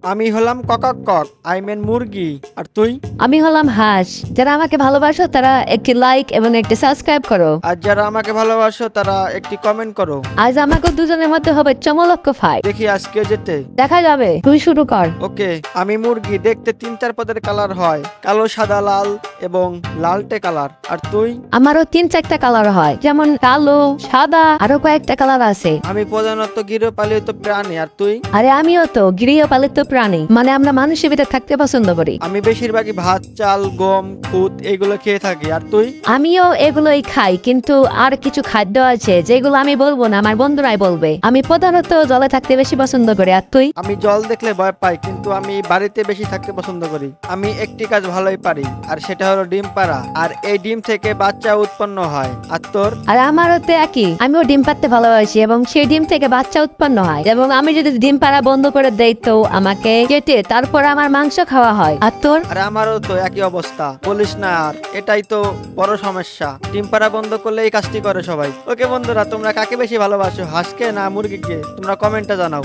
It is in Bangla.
আমি হলাম কক, আই মিন মুরগি। আর তুই? আমি হলাম হাঁস। যারা আমাকে ভালোবাসো তারা একটি লাইক এবং একটি সাবস্ক্রাইব করো। আর যারা আমাকে ভালোবাসো তারা একটি কমেন্ট করো। আজ আমাকে দুজনের মধ্যে হবে চমলক্ষ ফাইট। দেখি আজকে যেতে। দেখা যাবে, তুই শুরু কর। ওকে, আমি মুরগি। দেখতে 3-4 পদের কালার হয়, কালো, সাদা, লাল এবং লালটে কালার। আর তুই? আমারও 3-4টা কালার হয়, যেমন কালো, সাদা, আরো কয়েকটা কালার আছে। আমি প্রধানত গৃহপালিত প্রাণী। আর তুই? আরে আমিও তো গৃহপালিত প্রাণী, মানে আমরা মানুষের ভিতরে থাকতে পছন্দ করি। আমি বেশিরভাগই ভাত, চাল, গম, খুদ এগুলো খেয়ে থাকি। আর তুই? আমিও এগুলোই খাই, কিন্তু আর কিছু খাদ্য আছে যেগুলো আমি বলবো না, আমার বন্ধুরাই বলবে। আমি প্রধানত জলে থাকতে বেশি পছন্দ করি। আর তুই? আমি জল দেখলে ভয় পাই, কিন্তু আমি বাড়িতে বেশি থাকতে পছন্দ করি। আমি একটি কাজ ভালোই পারি, আর সেটা হলো ডিম পাড়া। আর এই ডিম থেকে বাচ্চা উৎপন্ন হয়। আর তোর? আর আমারও তো একই, আমিও ডিম পাড়তে ভালোবাসি এবং সেই ডিম থেকে বাচ্চা উৎপন্ন হয়, এবং আমি যদি ডিম পাড়া বন্ধ করে দেই তো আমাকে কেটে তারপর আমার মাংস খাওয়া হয়। আর তোর? আর আমারও তো একই অবস্থা, বলিস না আর। এটাই তো বড় সমস্যা, ডিম পাড়া বন্ধ করলে এই কাজটি করে সবাই। ওকে বন্ধুরা, তোমরা কাকে বেশি ভালোবাসো, হাঁসকে না মুরগিকে? তোমরা কমেন্টে জানাও।